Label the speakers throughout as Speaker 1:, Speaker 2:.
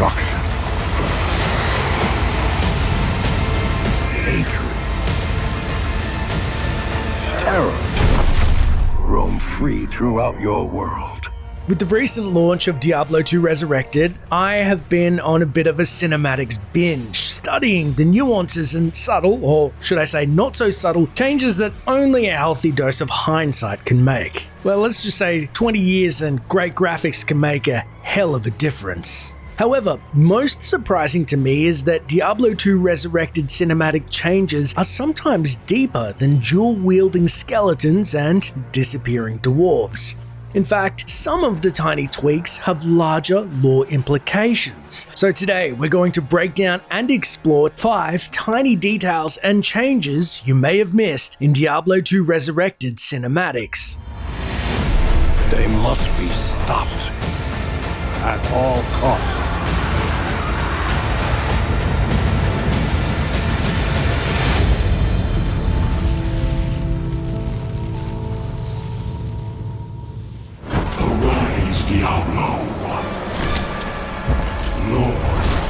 Speaker 1: destruction. Hatred. Terror. Roam free throughout your world.
Speaker 2: With the recent launch of Diablo II Resurrected, I have been on a bit of a cinematics binge, studying the nuances and subtle, or should I say not so subtle, changes that only a healthy dose of hindsight can make. Well, let's just say 20 years and great graphics can make a hell of a difference. However, most surprising to me is that Diablo II Resurrected cinematic changes are sometimes deeper than dual-wielding skeletons and disappearing dwarves. In fact, some of the tiny tweaks have larger lore implications. So today, we're going to break down and explore 5 tiny details and changes you may have missed in Diablo II Resurrected cinematics.
Speaker 1: They must be stopped at all costs.
Speaker 3: Diablo, Lord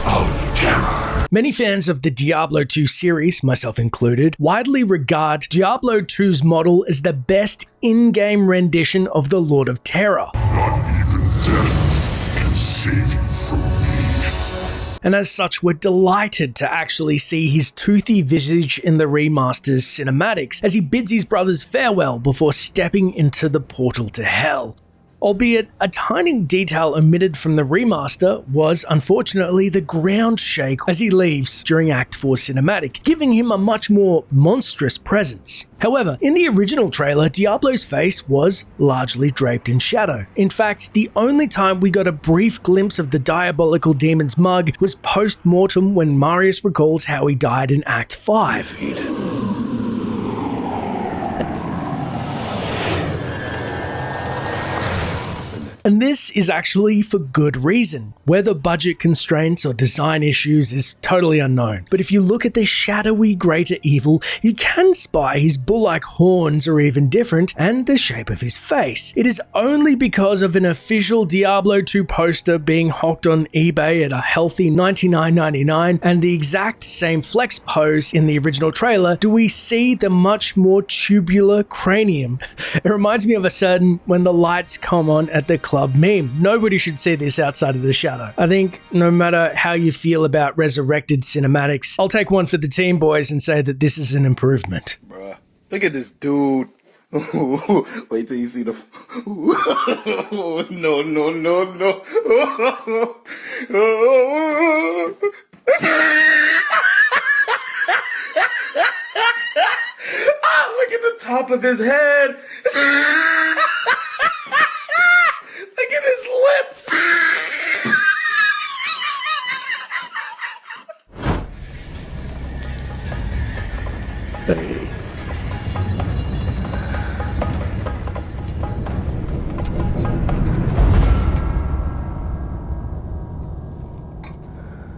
Speaker 3: of Terror.
Speaker 2: Many fans of the Diablo II series, myself included, widely regard Diablo II's model as the best in-game rendition of the Lord of Terror.
Speaker 3: Not even death can save you from me.
Speaker 2: And as such, we're delighted to actually see his toothy visage in the remaster's cinematics as he bids his brothers farewell before stepping into the portal to hell. Albeit, a tiny detail omitted from the remaster was, unfortunately, the ground shake as he leaves during Act 4 cinematic, giving him a much more monstrous presence. However, in the original trailer, Diablo's face was largely draped in shadow. In fact, the only time we got a brief glimpse of the diabolical demon's mug was post-mortem when Marius recalls how he died in Act 5. And this is actually for good reason. Whether budget constraints or design issues is totally unknown. But if you look at the shadowy greater evil, you can spy his bull-like horns are even different and the shape of his face. It is only because of an official Diablo 2 poster being hawked on eBay at a healthy $99.99 and the exact same flex pose in the original trailer do we see the much more tubular cranium. It reminds me of a certain when the lights come on at the club meme. Nobody should see this outside of the shadow. I think no matter how you feel about Resurrected cinematics, I'll take one for the team, boys, and say that this is an improvement.
Speaker 4: Bruh, look at this dude. Wait till you see the... No. Look at the top of his head. Look at his lips.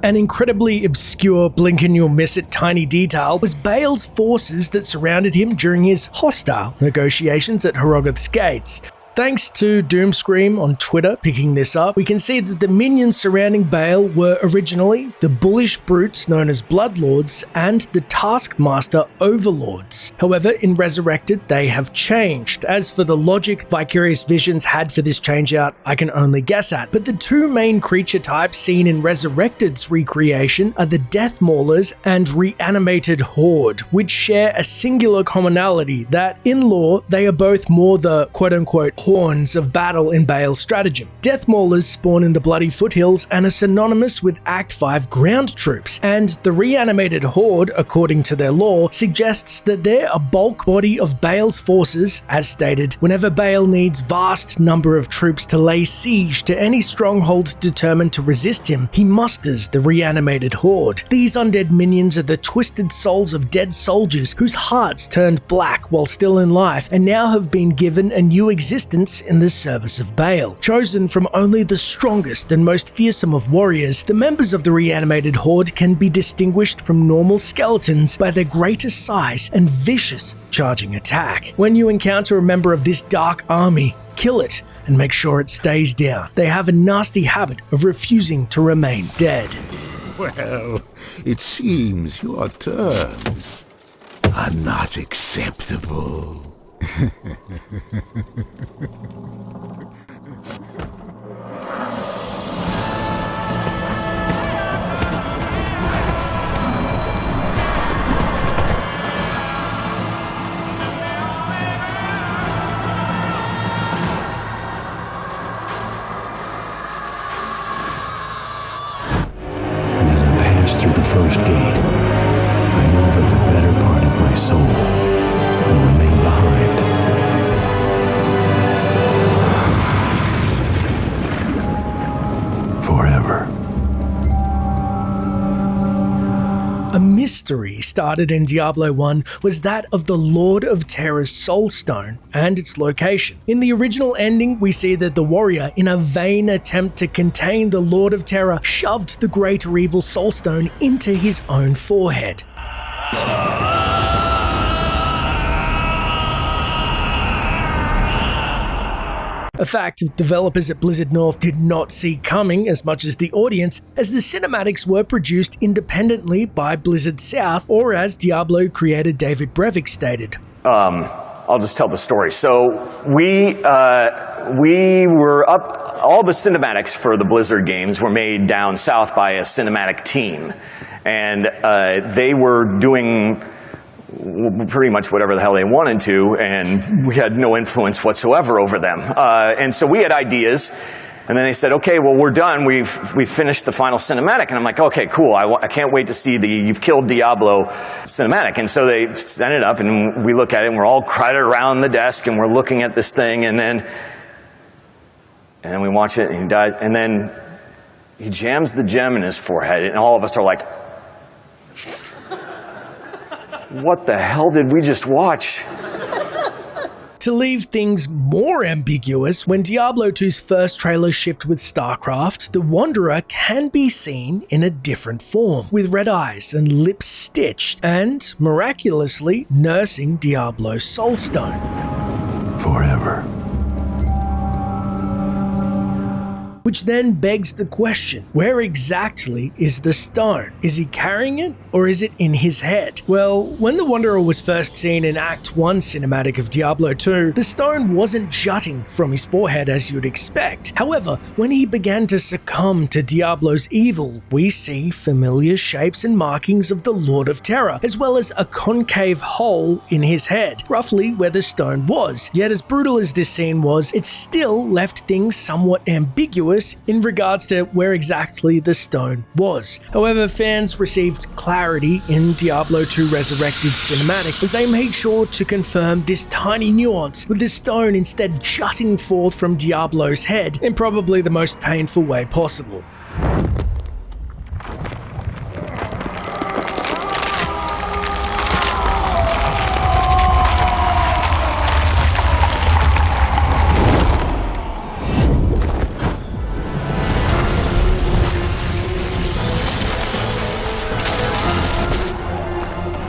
Speaker 2: An incredibly obscure blink-and-you'll-miss-it tiny detail was Bale's forces that surrounded him during his hostile negotiations at Herogoth's gates. Thanks to Doomscream on Twitter picking this up, we can see that the minions surrounding Bale were originally the bullish brutes known as Bloodlords and the Taskmaster Overlords. However, in Resurrected, they have changed. As for the logic Vicarious Visions had for this changeout, I can only guess at. But the two main creature types seen in Resurrected's recreation are the Death Maulers and Reanimated Horde, which share a singular commonality that, in lore, they are both more the quote-unquote horns of battle in Bale's stratagem. Death Maulers spawn in the Bloody Foothills and are synonymous with Act 5 ground troops, and the Reanimated Horde, according to their lore, suggests that they're a bulk body of Bale's forces. As stated, whenever Bale needs vast number of troops to lay siege to any stronghold determined to resist him, he musters the Reanimated Horde. These undead minions are the twisted souls of dead soldiers whose hearts turned black while still in life and now have been given a new existence in the service of Bale. Chosen from only the strongest and most fearsome of warriors, the members of the Reanimated Horde can be distinguished from normal skeletons by their greater size and vicious charging attack. When you encounter a member of this dark army, kill it. and make sure it stays down. They have a nasty habit of refusing to remain dead.
Speaker 3: Well, it seems your terms are not acceptable.
Speaker 1: Through the first gate, I know that the better part of my soul will remain behind. Forever.
Speaker 2: A mystery started in Diablo 1 was that of the Lord of Terror's Soul Stone and its location. In the original ending, we see that the warrior, in a vain attempt to contain the Lord of Terror, shoved the Greater Evil Soul Stone into his own forehead. A fact developers at Blizzard North did not see coming as much as the audience, as the cinematics were produced independently by Blizzard South, or as Diablo creator David Brevik stated.
Speaker 5: I'll just tell the story. So we were up, all the cinematics for the Blizzard games were made down south by a cinematic team. And they were doing pretty much whatever the hell they wanted to, and we had no influence whatsoever over them. And so we had ideas, and then they said, okay, well, we're done. We've finished the final cinematic. And I'm like, okay, cool. I can't wait to see the You've Killed Diablo cinematic. And so they sent it up, and we look at it, and we're all crowded around the desk, and we're looking at this thing, and then we watch it, and he dies, and then he jams the gem in his forehead, and all of us are like, what the hell did we just watch?
Speaker 2: To leave things more ambiguous, when Diablo 2's first trailer shipped with StarCraft, the Wanderer can be seen in a different form, with red eyes and lips stitched, and, miraculously, nursing Diablo's Soulstone.
Speaker 1: Forever.
Speaker 2: Which then begs the question, where exactly is the stone? Is he carrying it, or is it in his head? Well, when the Wanderer was first seen in Act 1 cinematic of Diablo 2, the stone wasn't jutting from his forehead as you'd expect. However, when he began to succumb to Diablo's evil, we see familiar shapes and markings of the Lord of Terror, as well as a concave hole in his head, roughly where the stone was. Yet as brutal as this scene was, it still left things somewhat ambiguous in regards to where exactly the stone was. However, fans received clarity in Diablo 2 Resurrected cinematic as they made sure to confirm this tiny nuance, with the stone instead jutting forth from Diablo's head in probably the most painful way possible.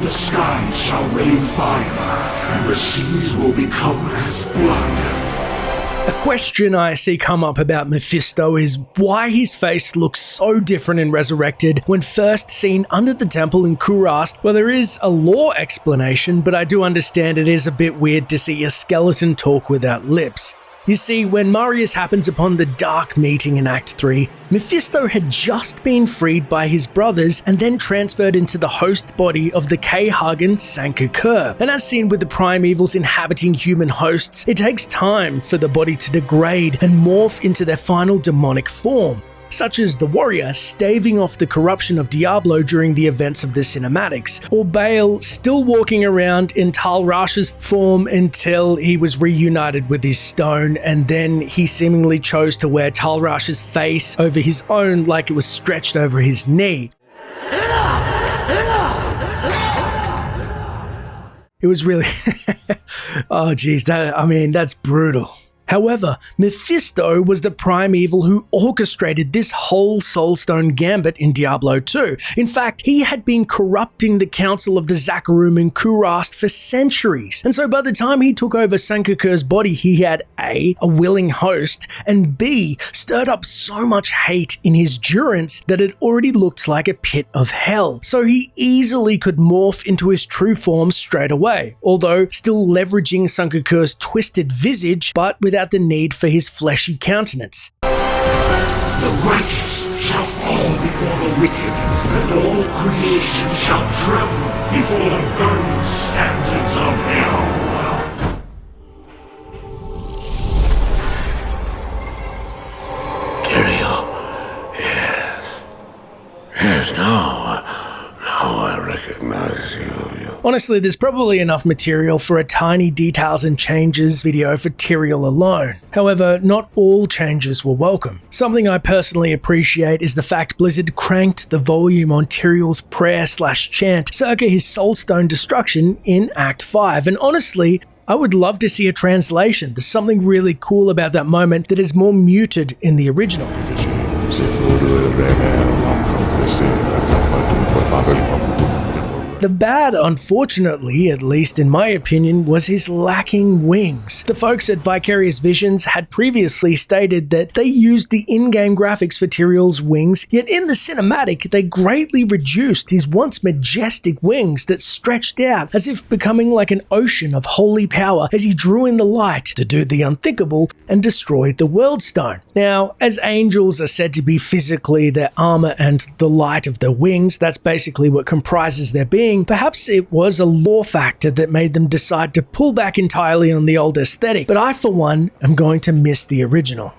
Speaker 3: The skies shall rain fire, and the seas will become as blood.
Speaker 2: A question I see come up about Mephisto is why his face looks so different in Resurrected when first seen under the temple in Kurast. Well, there is a lore explanation, but I do understand it is a bit weird to see a skeleton talk without lips. You see, when Marius happens upon the Dark Meeting in Act 3, Mephisto had just been freed by his brothers and then transferred into the host body of the K-Hagen Sankakur. And as seen with the primevals inhabiting human hosts, it takes time for the body to degrade and morph into their final demonic form, such as the warrior staving off the corruption of Diablo during the events of the cinematics, or Baal still walking around in Tal Rasha's form until he was reunited with his stone, and then he seemingly chose to wear Tal Rasha's face over his own like it was stretched over his knee. It was really... oh geez, that's brutal. However, Mephisto was the primeval who orchestrated this whole Soulstone gambit in Diablo II. In fact, he had been corrupting the Council of the Zakarum and Kurast for centuries, and so by the time he took over Sankakur's body, he had A, a willing host, and B, stirred up so much hate in his durance that it already looked like a pit of hell. So he easily could morph into his true form straight away, although still leveraging Sankakur's twisted visage, but without the need for his fleshy countenance.
Speaker 3: The righteous shall fall before the wicked, and all creation shall tremble before the burning standards of hell.
Speaker 6: Tyrion, yes, now I recognize you.
Speaker 2: Honestly, there's probably enough material for a tiny details and changes video for Tyrion alone. However, not all changes were welcome. Something I personally appreciate is the fact Blizzard cranked the volume on Tyrion's prayer/chant circa his Soulstone destruction in Act 5, and honestly, I would love to see a translation. There's something really cool about that moment that is more muted in the original. The bad, unfortunately, at least in my opinion, was his lacking wings. The folks at Vicarious Visions had previously stated that they used the in-game graphics for Tyrion's wings, yet in the cinematic they greatly reduced his once majestic wings that stretched out as if becoming like an ocean of holy power as he drew in the light to do the unthinkable and destroy the World Stone. Now, as angels are said to be physically their armor and the light of their wings, that's basically what comprises their being. Perhaps it was a lore factor that made them decide to pull back entirely on the old aesthetic, but I for one am going to miss the original.